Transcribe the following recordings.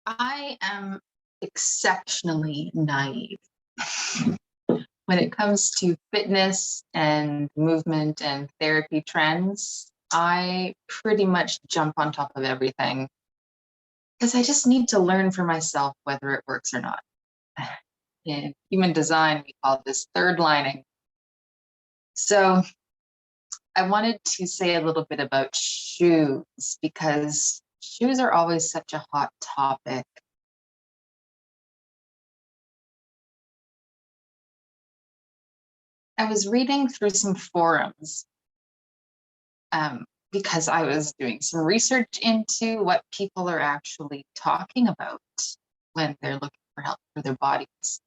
I am exceptionally naive when it comes to fitness and movement and therapy trends. I pretty much jump on top of everything because I just need to learn for myself whether it works or not. In human design, we call this third lining. So I wanted to say a little bit about shoes because shoes are always such a hot topic. I was reading through some forums because I was doing some research into what people are actually talking about when they're looking for help for their bodies.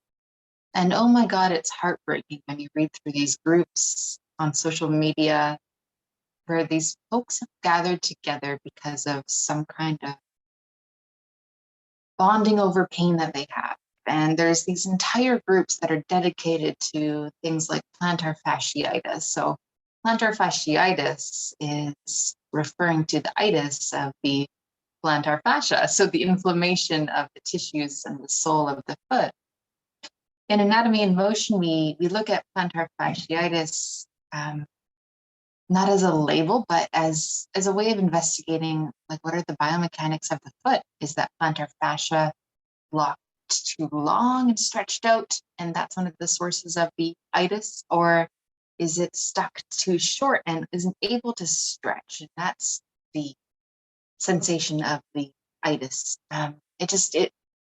And oh my God, it's heartbreaking when you read through these groups on social media where these folks have gathered together because of some kind of bonding over pain that they have. And there's these entire groups that are dedicated to things like plantar fasciitis. So plantar fasciitis is referring to the itis of the plantar fascia, so the inflammation of the tissues and the sole of the foot. In Anatomy in Motion, we look at plantar fasciitis not as a label, but as a way of investigating, like, what are the biomechanics of the foot? Is that plantar fascia locked too long and stretched out, and that's one of the sources of the itis? Or is it stuck too short and isn't able to stretch? And that's the sensation of the itis.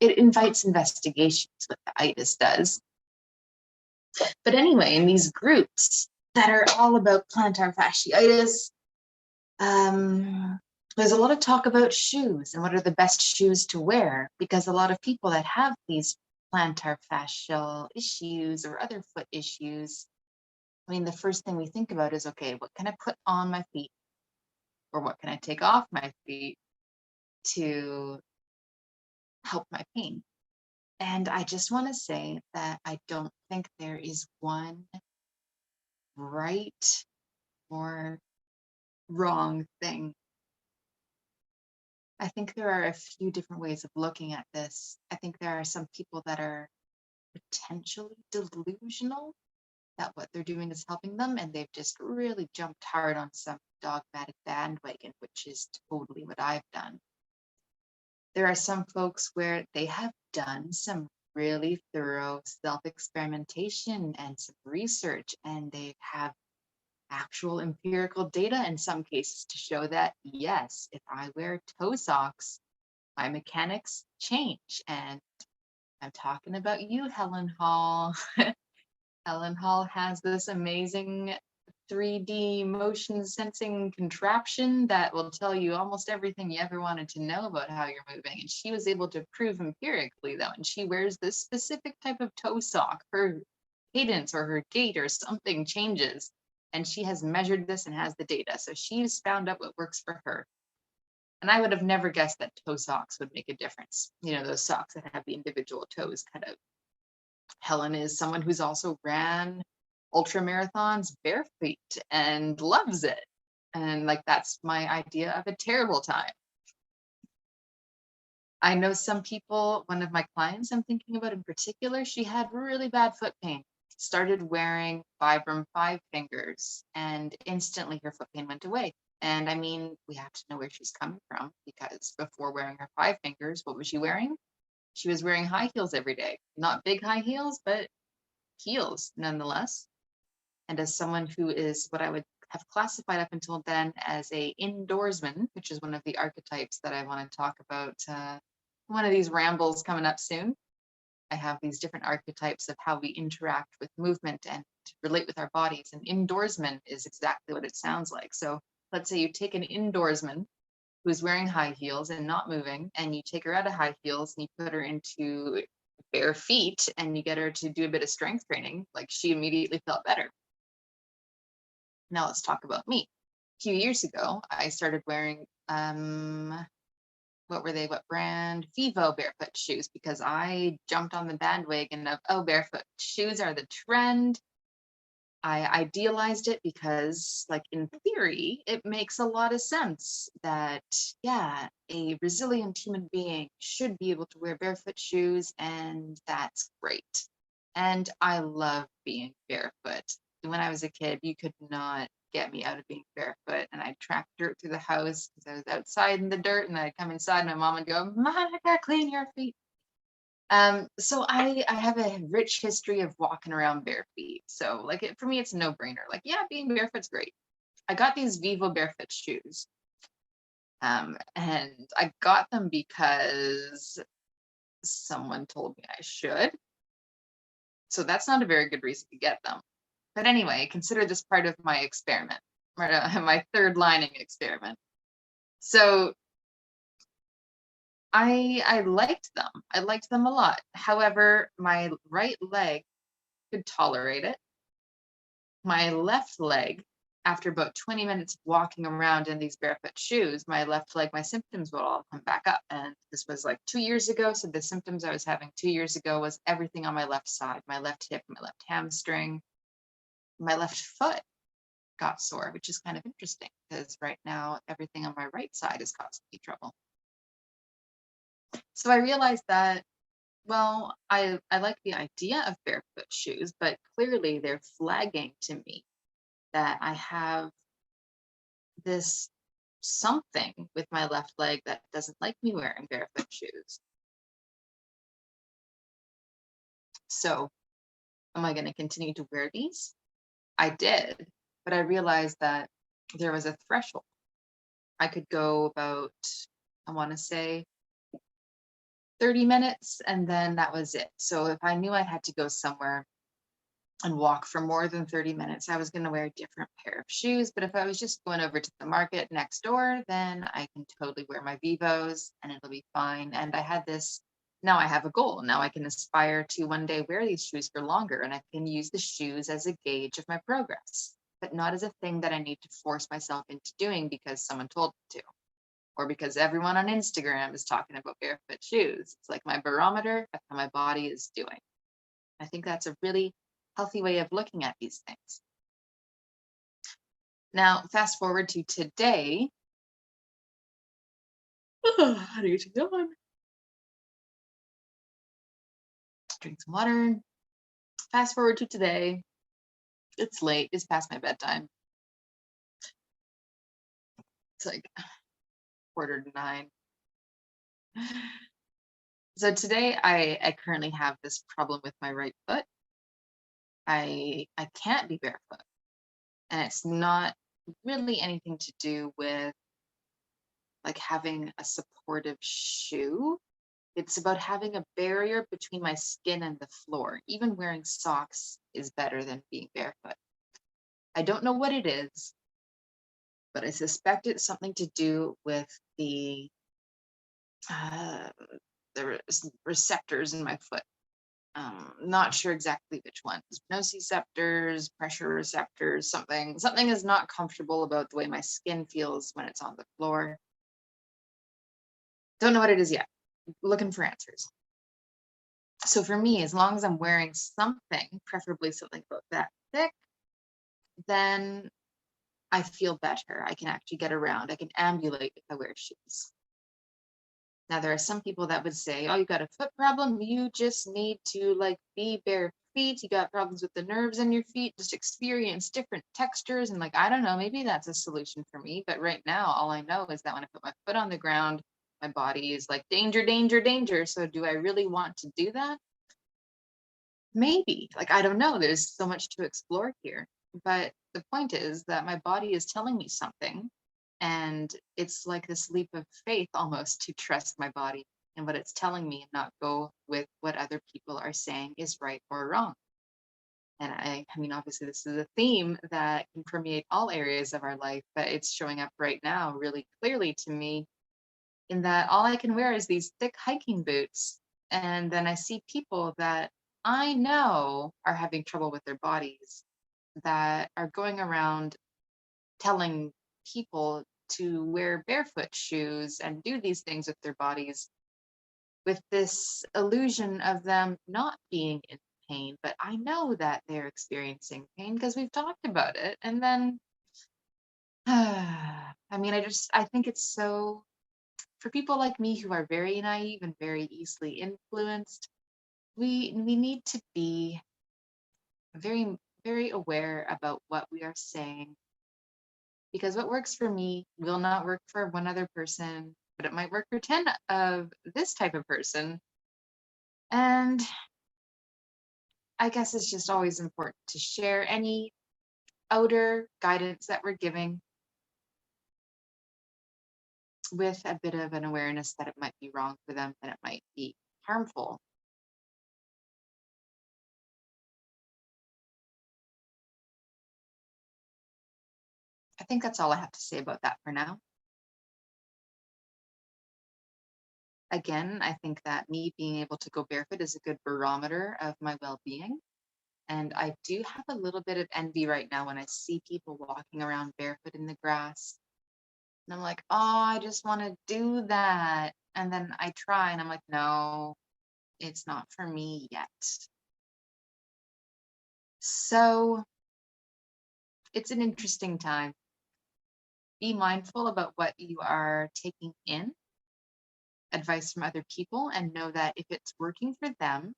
It invites investigations, what the itis does. But anyway, in these groups that are all about plantar fasciitis, there's a lot of talk about shoes and what are the best shoes to wear, because a lot of people that have these plantar fascial issues or other foot issues, I mean, the first thing we think about is, okay, what can I put on my feet, or what can I take off my feet to help my pain? And I just want to say that I don't think there is one right or wrong thing. I think there are a few different ways of looking at this. I think there are some people that are potentially delusional that what they're doing is helping them, and they've just really jumped hard on some dogmatic bandwagon, which is totally what I've done. There are some folks where they have done some really thorough self-experimentation and some research, and they have actual empirical data in some cases to show that, yes, if I wear toe socks, my mechanics change. And I'm talking about you, Helen Hall. Helen Hall has this amazing 3D motion sensing contraption that will tell you almost everything you ever wanted to know about how you're moving. And she was able to prove empirically that when she wears this specific type of toe sock, her cadence or her gait or something changes. And she has measured this and has the data. So she's found out what works for her. And I would have never guessed that toe socks would make a difference. You know, those socks that have the individual toes cut out. Helen is someone who's also ran ultra marathons barefoot and loves it. And like, that's my idea of a terrible time. I know some people, one of my clients I'm thinking about in particular, she had really bad foot pain, started wearing Vibram 5-fingers, and instantly her foot pain went away. And I mean, we have to know where she's coming from, because before wearing her 5-fingers, what was she wearing? She was wearing high heels every day. Not big high heels, but heels nonetheless. And as someone who is what I would have classified up until then as a indoorsman, which is one of the archetypes that I want to talk about, one of these rambles coming up soon. I have these different archetypes of how we interact with movement and relate with our bodies. And indoorsman is exactly what it sounds like. So let's say you take an indoorsman who's wearing high heels and not moving, and you take her out of high heels and you put her into bare feet and you get her to do a bit of strength training, like, she immediately felt better. Now let's talk about me. A few years ago, I started wearing, what were they? What brand? Vivo barefoot shoes, because I jumped on the bandwagon of, oh, barefoot shoes are the trend. I idealized it because, like, in theory, it makes a lot of sense that, yeah, a resilient human being should be able to wear barefoot shoes, and that's great. And I love being barefoot. When I was a kid, you could not get me out of being barefoot, and I'd track dirt through the house because I was outside in the dirt, and I'd come inside, and my mom would go, Monica, clean your feet. So I have a rich history of walking around bare feet. So like for me, it's a no-brainer. Like, yeah, being barefoot's great. I got these Vivo barefoot shoes. And I got them because someone told me I should. So that's not a very good reason to get them. But anyway, consider this part of my experiment, my third lining experiment. So I liked them. I liked them a lot. However, my right leg could tolerate it. My left leg, after about 20 minutes of walking around in these barefoot shoes, my left leg, my symptoms would all come back up. And this was like 2 years ago. So the symptoms I was having 2 years ago was everything on my left side, my left hip, my left hamstring, my left foot got sore, which is kind of interesting because right now everything on my right side is causing me trouble. So I realized that, well, I like the idea of barefoot shoes, but clearly they're flagging to me that I have this something with my left leg that doesn't like me wearing barefoot shoes. So, am I going to continue to wear these? I did, but I realized that there was a threshold. I could go about, I want to say, 30 minutes, and then that was it. So, if I knew I had to go somewhere and walk for more than 30 minutes, I was going to wear a different pair of shoes. But if I was just going over to the market next door, then I can totally wear my Vivos and it'll be fine. And I had this, now I have a goal. Now I can aspire to one day wear these shoes for longer, and I can use the shoes as a gauge of my progress, but not as a thing that I need to force myself into doing because someone told me to, or because everyone on Instagram is talking about barefoot shoes. It's like my barometer of how my body is doing. I think that's a really healthy way of looking at these things. Now, fast forward to today. I need to go on. Drink some water. Fast forward to today. It's late. It's past my bedtime. It's like 8:45. So today I currently have this problem with my right foot. I can't be barefoot. And it's not really anything to do with like having a supportive shoe. It's about having a barrier between my skin and the floor. Even wearing socks is better than being barefoot. I don't know what it is, but I suspect it's something to do with uh, receptors in my foot. Not sure exactly which ones. Nociceptors, pressure receptors, something. Something is not comfortable about the way my skin feels when it's on the floor. Don't know what it is yet. Looking for answers. So for me, as long as I'm wearing something, preferably something about that thick, then I feel better. I can actually get around. I can ambulate if I wear shoes. Now, there are some people that would say, oh, you got a foot problem. You just need to like be bare feet. You got problems with the nerves in your feet. Just experience different textures. And like, I don't know, maybe that's a solution for me. But right now, all I know is that when I put my foot on the ground, my body is like, danger, danger, danger. So do I really want to do that? Maybe. Like, I don't know. There's so much to explore here. But the point is that my body is telling me something. And it's like this leap of faith almost to trust my body and what it's telling me and not go with what other people are saying is right or wrong. And I mean, obviously, this is a theme that can permeate all areas of our life, but it's showing up right now really clearly to me in that all I can wear is these thick hiking boots. And then I see people that I know are having trouble with their bodies that are going around telling people to wear barefoot shoes and do these things with their bodies with this illusion of them not being in pain, but I know that they're experiencing pain because we've talked about it. And then, I mean, I think it's so, for people like me who are very naive and very easily influenced, we need to be very, very aware about what we are saying, because what works for me will not work for one other person, but it might work for 10 of this type of person. And I guess it's just always important to share any outer guidance that we're giving with a bit of an awareness that it might be wrong for them, that it might be harmful. I think that's all I have to say about that for now. Again, I think that me being able to go barefoot is a good barometer of my well-being. And I do have a little bit of envy right now when I see people walking around barefoot in the grass. And I'm like, oh, I just want to do that. And then I try and I'm like, no, it's not for me yet. So it's an interesting time. Be mindful about what you are taking in, advice from other people, and know that if it's working for them,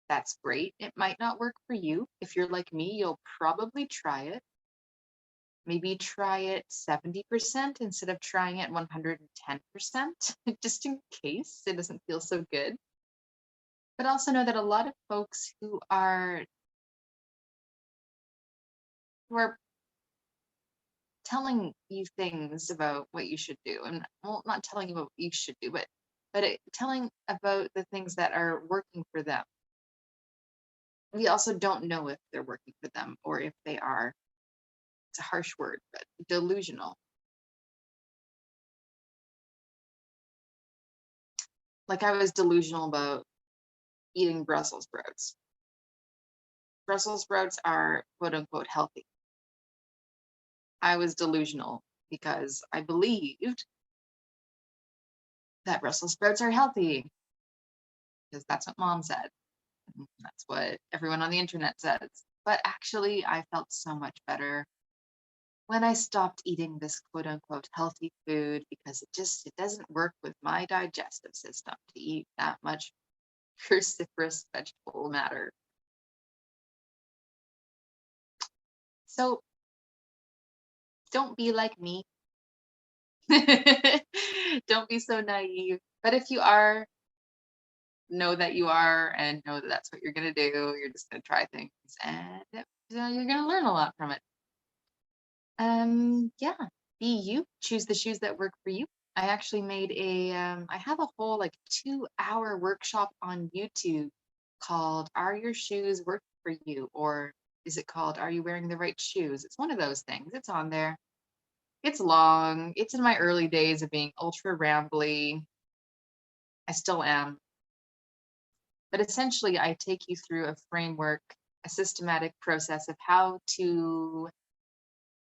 that's great. It might not work for you. If you're like me, you'll probably try it. Maybe try it 70% instead of trying it 110%, just in case it doesn't feel so good. But also know that a lot of folks who are telling you things about what you should do, and well, not telling you what you should do, but telling about the things that are working for them. We also don't know if they're working for them or if they are, it's a harsh word, but delusional. Like I was delusional about eating Brussels sprouts. Brussels sprouts are quote unquote healthy. I was delusional because I believed that Brussels sprouts are healthy because that's what mom said. That's what everyone on the internet says. But actually, I felt so much better when I stopped eating this quote unquote healthy food, because it doesn't work with my digestive system to eat that much cruciferous vegetable matter. So don't be like me. Don't be so naive. But if you are, know that you are, and know that that's what you're going to do. You're just going to try things, and you're going to learn a lot from it. Yeah, be you. Choose the shoes that work for you. I actually made I have a whole like 2-hour workshop on YouTube called "Are Your Shoes Working for You?" Or is it called "Are You Wearing the Right Shoes?" It's one of those things. It's on there. It's long. It's in my early days of being ultra rambly. I still am. But essentially, I take you through a framework, a systematic process of how to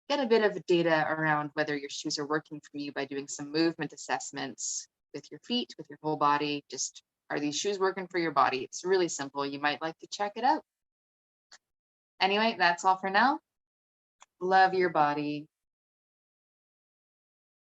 get a bit of data around whether your shoes are working for you by doing some movement assessments with your feet, with your whole body. Just, are these shoes working for your body? It's really simple. You might like to check it out. Anyway, that's all for now. Love your body.